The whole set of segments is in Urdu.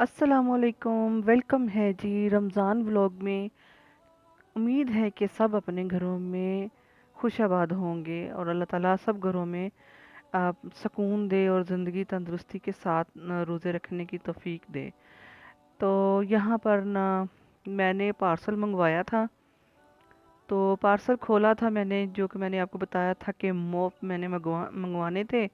السلام علیکم، ویلکم ہے جی رمضان ولاگ میں۔ امید ہے کہ سب اپنے گھروں میں خوش آباد ہوں گے اور اللہ تعالیٰ سب گھروں میں سکون دے اور زندگی تندرستی کے ساتھ روزے رکھنے کی توفیق دے۔ تو یہاں پر نا میں نے پارسل منگوایا تھا، تو پارسل کھولا تھا میں نے، جو کہ میں نے آپ کو بتایا تھا کہ موپ میں نے منگوانے تھے،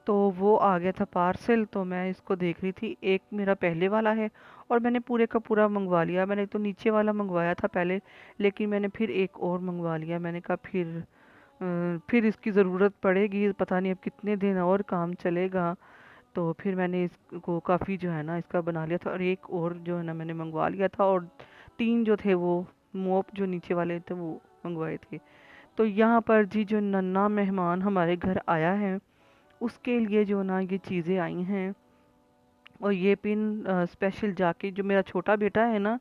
تو وہ آ گیا تھا پارسل۔ تو میں اس کو دیکھ رہی تھی، ایک میرا پہلے والا ہے اور میں نے پورے کا پورا منگوا لیا۔ میں نے تو نیچے والا منگوایا تھا پہلے، لیکن میں نے پھر ایک اور منگوا لیا۔ میں نے کہا پھر اس کی ضرورت پڑے گی، پتہ نہیں اب کتنے دن اور کام چلے گا۔ تو پھر میں نے اس کو کافی جو ہے نا اس کا بنا لیا تھا، اور ایک اور جو ہے نا میں نے منگوا لیا تھا، اور تین جو تھے وہ موپ جو نیچے والے تھے وہ منگوائے تھے۔ تو یہاں پر جی جو ننا مہمان ہمارے گھر آیا ہے، اس کے لیے جو نا یہ چیزیں آئی ہیں، اور یہ پن اسپیشل جا کے جو میرا چھوٹا بیٹا ہے نا،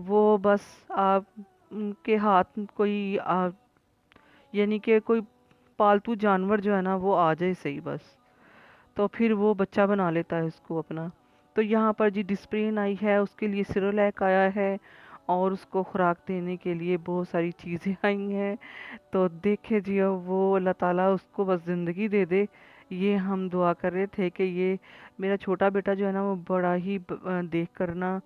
وہ بس آپ کے ہاتھ کوئی یعنی کہ کوئی پالتو جانور جو ہے نا وہ آ جائے صحیح، بس تو پھر وہ بچہ بنا لیتا ہے اس کو اپنا۔ تو یہاں پر جی ڈسپرین آئی ہے، اس کے لیے سیرولیک آیا ہے، اور اس کو خوراک دینے کے لیے بہت ساری چیزیں آئی ہیں۔ تو دیکھے جی اب وہ اللہ تعالیٰ اس کو بس زندگی دے دے، یہ ہم دعا کر رہے تھے کہ یہ میرا چھوٹا بیٹا جو ہے نا وہ بڑا ہی دیکھ کر نا،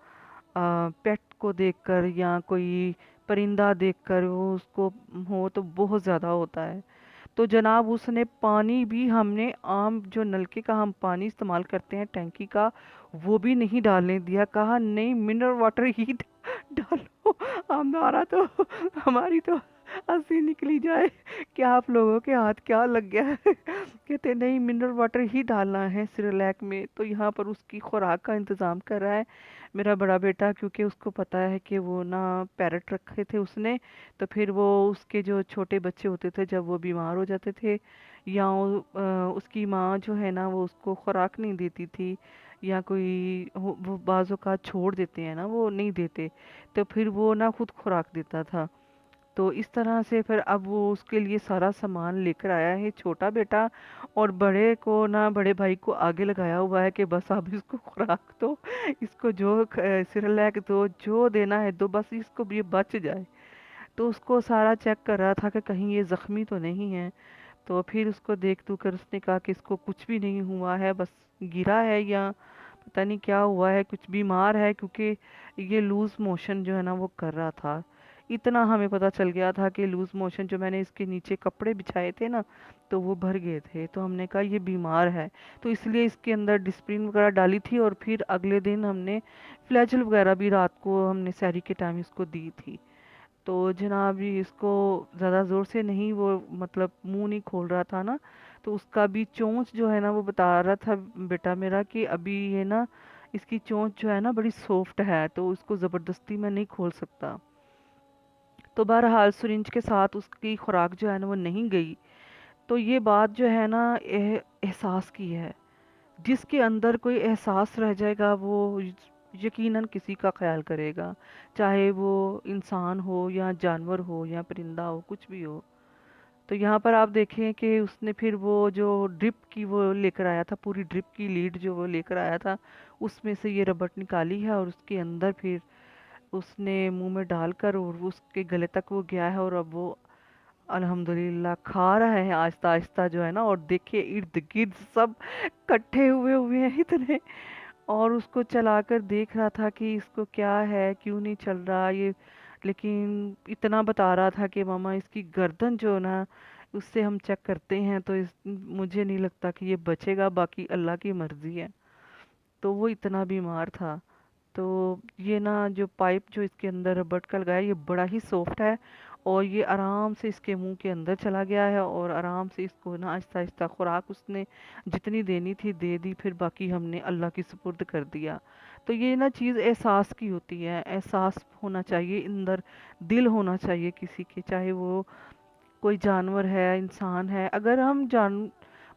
پیٹ کو دیکھ کر یا کوئی پرندہ دیکھ کر وہ اس کو ہو تو بہت زیادہ ہوتا ہے۔ تو جناب اس نے پانی بھی، ہم نے عام جو نلکے کا ہم پانی استعمال کرتے ہیں ٹینکی کا، وہ بھی نہیں ڈالنے دیا، کہا نہیں منرل واٹر ہی ڈالو۔ ہماری تو ہنسی نکلی جائے کہ آپ لوگوں کے ہاتھ کیا لگ گیا ہے۔ کہتے نہیں منرل واٹر ہی ڈالنا ہے سیریلیک میں۔ تو یہاں پر اس کی خوراک کا انتظام کر رہا ہے میرا بڑا بیٹا، کیونکہ اس کو پتا ہے کہ وہ نا پیرٹ رکھے تھے اس نے، تو پھر وہ اس کے جو چھوٹے بچے ہوتے تھے جب وہ بیمار ہو جاتے تھے، یا اس کی ماں جو ہے نا وہ اس کو خوراک نہیں دیتی تھی، یا کوئی وہ بعض اوقات چھوڑ دیتے ہیں نا، وہ نہیں دیتے، تو پھر وہ نا خود خوراک دیتا تھا۔ تو اس طرح سے پھر اب وہ اس کے لیے سارا سامان لے کر آیا ہے چھوٹا بیٹا، اور بڑے کو نا بڑے بھائی کو آگے لگایا ہوا ہے کہ بس اب اس کو خوراک دو، اس کو جو سیریلیک دو، جو دینا ہے دو، بس اس کو بھی بچ جائے۔ تو اس کو سارا چیک کر رہا تھا کہ کہیں یہ زخمی تو نہیں ہے۔ تو پھر اس کو دیکھ تو کر اس نے کہا کہ اس کو کچھ بھی نہیں ہوا ہے، بس گرا ہے یا پتہ نہیں کیا ہوا ہے، کچھ بیمار ہے، کیونکہ یہ لوز موشن جو ہے نا وہ کر رہا تھا۔ اتنا ہمیں پتہ چل گیا تھا کہ لوز موشن، جو میں نے اس کے نیچے کپڑے بچھائے تھے نا تو وہ بھر گئے تھے، تو ہم نے کہا یہ بیمار ہے، تو اس لیے اس کے اندر ڈسپرین وغیرہ ڈالی تھی، اور پھر اگلے دن ہم نے فلیجل وغیرہ بھی رات کو ہم نے سحری کے ٹائم اس کو دی تھی۔ تو جناب یہ اس کو زیادہ زور سے نہیں، وہ مطلب منہ نہیں کھول رہا تھا نا، تو اس کا بھی چونچ جو ہے نا وہ بتا رہا تھا بیٹا میرا کہ ابھی یہ نا اس کی چونچ جو ہے نا بڑی سافٹ ہے، تو اس کو زبردستی میں نہیں کھول سکتا۔ تو بہرحال سرنج کے ساتھ اس کی خوراک جو ہے نا وہ نہیں گئی۔ تو یہ بات جو ہے نا احساس کی ہے، جس کے اندر کوئی احساس رہ جائے گا وہ یقیناً کسی کا خیال کرے گا، چاہے وہ انسان ہو یا جانور ہو یا پرندہ ہو، کچھ بھی ہو۔ تو یہاں پر آپ دیکھیں کہ اس نے پھر وہ جو ڈرپ کی وہ لے کر آیا تھا، پوری ڈرپ کی لیڈ جو وہ لے کر آیا تھا، اس میں سے یہ ربٹ نکالی ہے، اور اس کے اندر پھر اس نے منہ میں ڈال کر اور اس کے گلے تک وہ گیا ہے، اور اب وہ الحمدللہ کھا رہا ہے آہستہ آہستہ جو ہے نا۔ اور دیکھیں ارد گرد سب کٹھے ہوئے ہیں اتنے، اور اس کو چلا کر دیکھ رہا تھا کہ اس کو کیا ہے، کیوں نہیں چل رہا یہ، لیکن اتنا بتا رہا تھا کہ ماما اس کی گردن جو نا اس سے ہم چیک کرتے ہیں تو مجھے نہیں لگتا کہ یہ بچے گا، باقی اللہ کی مرضی ہے۔ تو وہ اتنا بیمار تھا۔ تو یہ نا جو پائپ جو اس کے اندر ربٹ کا لگایا، یہ بڑا ہی سافٹ ہے، اور یہ آرام سے اس کے منہ کے اندر چلا گیا ہے، اور آرام سے اس کو نا آہستہ آہستہ خوراک اس نے جتنی دینی تھی دے دی، پھر باقی ہم نے اللہ کی سپرد کر دیا۔ تو یہ نا چیز احساس کی ہوتی ہے، احساس ہونا چاہیے اندر، دل ہونا چاہیے کسی کے، چاہے وہ کوئی جانور ہے، انسان ہے۔ اگر ہم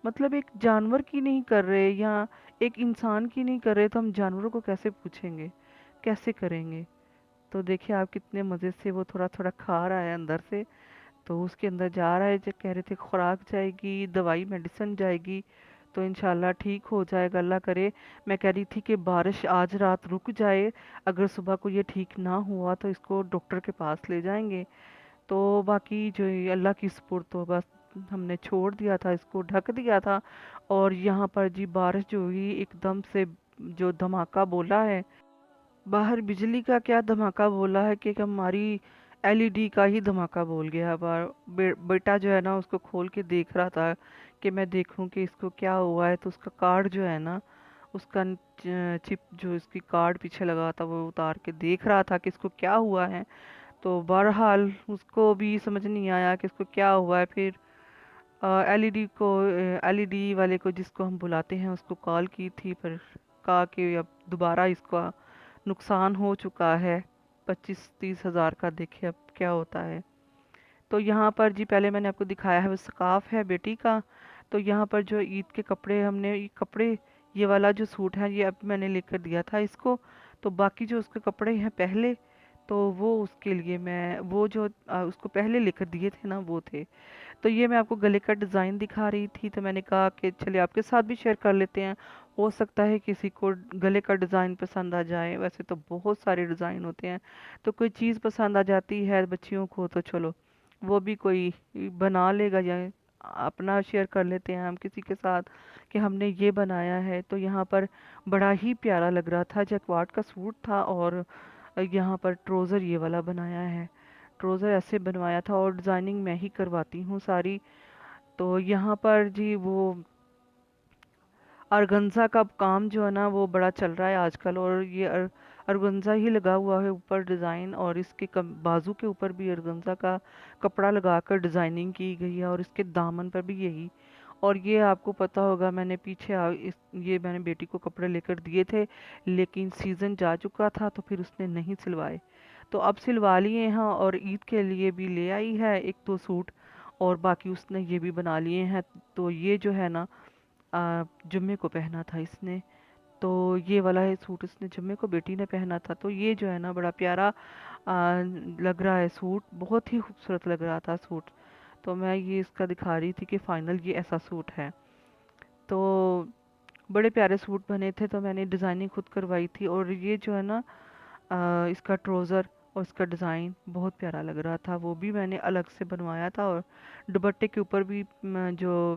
مطلب ایک جانور کی نہیں کر رہے یا ایک انسان کی نہیں کر رہے، تو ہم جانوروں کو کیسے پوچھیں گے، کیسے کریں گے؟ تو دیکھیں آپ کتنے مزے سے وہ تھوڑا تھوڑا کھا رہا ہے اندر سے، تو اس کے اندر جا رہا ہے، جو کہہ رہے تھے خوراک جائے گی، دوائی میڈیسن جائے گی، تو انشاءاللہ ٹھیک ہو جائے گا، اللہ کرے۔ میں کہہ رہی تھی کہ بارش آج رات رک جائے، اگر صبح کو یہ ٹھیک نہ ہوا تو اس کو ڈاکٹر کے پاس لے جائیں گے۔ تو باقی جو یہ اللہ کی سپرد، تو بس ہم نے چھوڑ دیا تھا، اس کو ڈھک دیا تھا۔ اور یہاں پر جی بارش جو ہوئی ایک دم سے، جو دھماکہ بولا ہے باہر، بجلی کا کیا دھماکہ بولا ہے کہ ہماری ایل ای ڈی کا ہی دھماکہ بول گیا باہر۔ بیٹا جو ہے نا اس کو کھول کے دیکھ رہا تھا کہ میں دیکھوں کہ اس کو کیا ہوا ہے، تو اس کا کارڈ جو ہے نا، اس کا چپ جو اس کی کارڈ پیچھے لگا تھا وہ اتار کے دیکھ رہا تھا کہ اس کو کیا ہوا ہے۔ تو بہرحال اس کو بھی سمجھ نہیں آیا کہ اس کو کیا ہوا ہے۔ پھر ایل ای ڈی کو، ایل ای ڈی والے کو جس کو ہم بلاتے ہیں اس کو کال کی تھی، پھر کہا کہ اب دوبارہ اس کا نقصان ہو چکا ہے 25-30 ہزار کا، دیکھے اب کیا ہوتا ہے۔ تو یہاں پر جی پہلے میں نے آپ کو دکھایا ہے وہ سکارف ہے بیٹی کا۔ تو یہاں پر جو عید کے کپڑے ہم نے، یہ کپڑے، یہ والا جو سوٹ ہے یہ اب میں نے لے کر دیا تھا اس کو۔ تو باقی جو اس کے کپڑے ہیں پہلے، تو وہ اس کے لیے میں وہ جو اس کو پہلے لے کر دیے تھے نا وہ تھے۔ تو یہ میں آپ کو گلے کا ڈیزائن دکھا رہی تھی، تو میں نے کہا کہ چلے آپ کے ساتھ بھی شیئر کر لیتے ہیں، ہو سکتا ہے کسی کو گلے کا ڈیزائن پسند آ جائے۔ ویسے تو بہت سارے ڈیزائن ہوتے ہیں، تو کوئی چیز پسند آ جاتی ہے بچیوں کو تو چلو وہ بھی کوئی بنا لے گا، یا اپنا شیئر کر لیتے ہیں ہم کسی کے ساتھ کہ ہم نے یہ بنایا ہے۔ تو یہاں پر بڑا ہی پیارا لگ رہا تھا، جیکوارڈ کا سوٹ تھا، اور یہاں پر ٹروزر یہ والا بنایا ہے، ٹروزر ایسے بنوایا تھا، اور ڈیزائننگ میں ہی کرواتی ہوں ساری۔ تو یہاں پر جی وہ ارگنزا کا کام جو ہے نا وہ بڑا چل رہا ہے آج کل، اور یہ ارگنزا ہی لگا ہوا ہے اوپر ڈیزائن، اور اس کے بازو کے اوپر بھی ارگنزا کا کپڑا لگا کر ڈیزائننگ کی گئی ہے، اور اس کے دامن پر بھی یہی۔ اور یہ آپ کو پتا ہوگا میں نے پیچھے یہ میں نے بیٹی کو کپڑے لے کر دیے تھے، لیکن سیزن جا چکا تھا تو پھر اس نے نہیں سلوائے، تو اب سلوا لیے ہیں، اور عید کے لیے بھی لے آئی ہے 1-2 سوٹ، اور باقی اس نے یہ بھی بنا لیے ہیں۔ تو یہ جو ہے نا جمعے کو پہنا تھا اس نے، تو یہ والا ہے سوٹ اس نے جمعے کو بیٹی نے پہنا تھا، تو یہ جو ہے نا بڑا پیارا لگ رہا ہے سوٹ، بہت ہی خوبصورت لگ رہا تھا سوٹ۔ تو میں یہ اس کا دکھا رہی تھی کہ فائنل یہ ایسا سوٹ ہے۔ تو بڑے پیارے سوٹ بنے تھے، تو میں نے ڈیزائننگ خود کروائی تھی، اور یہ جو ہے نا اس کا ٹروزر اور اس کا ڈیزائن بہت پیارا لگ رہا تھا، وہ بھی میں نے الگ سے بنوایا تھا، اور دوپٹے کے اوپر بھی جو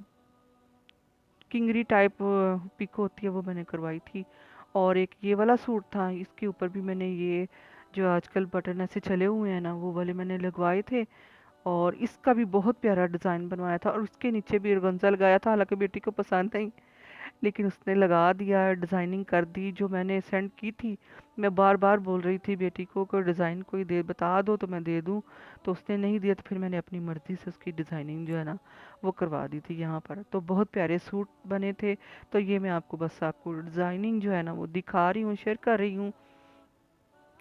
کنگری ٹائپ پک ہوتی ہے وہ میں نے کروائی تھی۔ اور ایک یہ والا سوٹ تھا، اس کے اوپر بھی میں نے یہ جو آج کل بٹن ایسے چلے ہوئے ہیں نا وہ والے میں نے لگوائے تھے، اور اس کا بھی بہت پیارا ڈیزائن بنوایا تھا، اور اس کے نیچے بھی ارگنزا لگایا تھا، حالانکہ بیٹی کو پسند نہیں، لیکن اس نے لگا دیا، ڈیزائننگ کر دی جو میں نے سینڈ کی تھی۔ میں بار بار بول رہی تھی بیٹی کو کہ ڈیزائن کوئی بتا دو تو میں دے دوں، تو اس نے نہیں دیا، تو پھر میں نے اپنی مرضی سے اس کی ڈیزائننگ جو ہے نا وہ کروا دی تھی یہاں پر۔ تو بہت پیارے سوٹ بنے تھے، تو یہ میں آپ کو بس آپ کو ڈیزائننگ جو ہے نا وہ دکھا رہی ہوں، شیئر کر رہی ہوں۔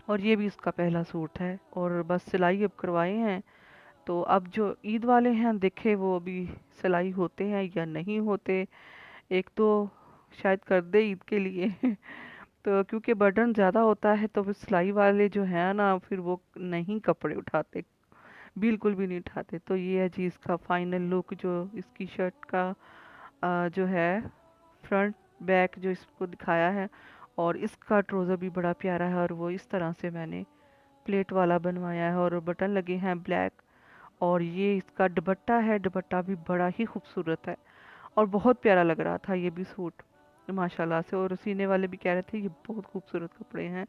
اور یہ بھی اس کا پہلا سوٹ ہے، اور بس سلائی اب کروائے ہیں، تو اب جو عید والے ہیں دیکھے وہ ابھی سلائی ہوتے ہیں یا نہیں ہوتے، ایک تو شاید کر دے عید کے لیے تو کیونکہ برڈن زیادہ ہوتا ہے تو پھر سلائی والے جو ہیں نا پھر وہ نہیں کپڑے اٹھاتے، بالکل بھی نہیں اٹھاتے۔ تو یہ ہے جی اس کا فائنل لک، جو اس کی شرٹ کا جو ہے فرنٹ بیک جو اس کو دکھایا ہے، اور اس کا ٹروزر بھی بڑا پیارا ہے، اور وہ اس طرح سے میں نے پلیٹ والا بنوایا ہے، اور بٹن لگے ہیں بلیک۔ اور یہ اس کا دوپٹہ ہے، دوپٹہ بھی بڑا ہی خوبصورت ہے، اور بہت پیارا لگ رہا تھا یہ بھی سوٹ ماشاءاللہ سے، اور سینے والے بھی کہہ رہے تھے یہ بہت خوبصورت کپڑے ہیں۔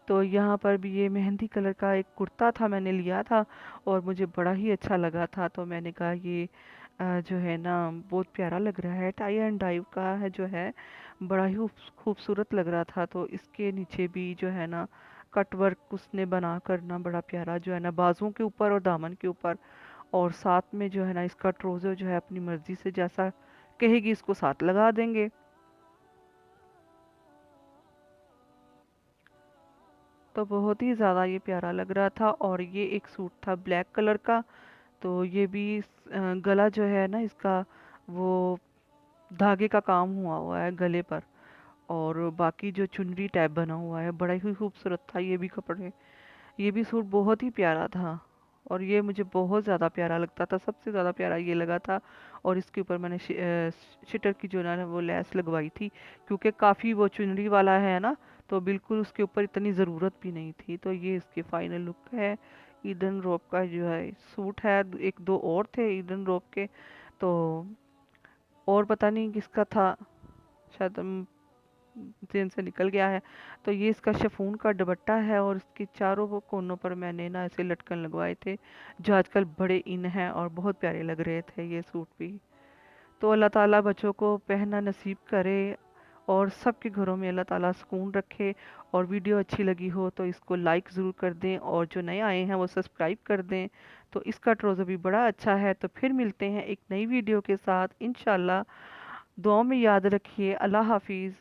تو یہاں پر بھی یہ مہندی کلر کا ایک کرتا تھا، میں نے لیا تھا، اور مجھے بڑا ہی اچھا لگا تھا، تو میں نے کہا یہ جو ہے نا بہت پیارا لگ رہا ہے، ٹائی اینڈ ڈائی کا ہے جو ہے، بڑا ہی خوبصورت لگ رہا تھا۔ تو اس کے نیچے بھی جو ہے نا کٹ ورک اس نے بنا کرنا بڑا پیارا جو ہے نا بازوں کے اوپر اور دامن کے اوپر، اور ساتھ میں جو ہے نا اس کا ٹروزر جو ہے اپنی مرضی سے جیسا کہے گی اس کو ساتھ لگا دیں گے۔ تو بہت ہی زیادہ یہ پیارا لگ رہا تھا، اور یہ ایک سوٹ تھا بلیک کلر کا، تو یہ بھی گلا جو ہے نا اس کا وہ دھاگے کا کام ہوا ہے گلے پر، اور باقی جو چنری ٹائپ بنا ہوا ہے بڑا ہی خوبصورت تھا یہ بھی کپڑے، یہ بھی سوٹ بہت ہی پیارا تھا۔ اور یہ مجھے بہت زیادہ پیارا لگتا تھا، سب سے زیادہ پیارا یہ لگا تھا۔ اور اس کے اوپر میں نے شٹر کی جو نا وہ لیس لگوائی تھی، کیونکہ کافی وہ چنڑی والا ہے نا، تو بالکل اس کے اوپر اتنی ضرورت بھی نہیں تھی۔ تو یہ اس کی فائنل لک ہے ایڈن روب کا جو ہے سوٹ ہے۔ ایک دو اور تھے ایڈن روب کے، تو اور پتہ نہیں کس کا تھا، شاید ذہن سے نکل گیا ہے۔ تو یہ اس کا شفون کا دوپٹہ ہے، اور اس کی چاروں وہ کونوں پر میں نے نا ایسے لٹکن لگوائے تھے، جو آج کل بڑے ان ہیں اور بہت پیارے لگ رہے تھے یہ سوٹ بھی۔ تو اللہ تعالیٰ بچوں کو پہننا نصیب کرے، اور سب کے گھروں میں اللہ تعالیٰ سکون رکھے۔ اور ویڈیو اچھی لگی ہو تو اس کو لائک ضرور کر دیں، اور جو نئے آئے ہیں وہ سبسکرائب کر دیں۔ تو اس کا ٹروزر بھی بڑا اچھا ہے۔ تو پھر ملتے ہیں ایک نئی ویڈیو کے ساتھ انشاءاللہ۔ دعاؤں میں یاد رکھیے۔ اللہ حافظ۔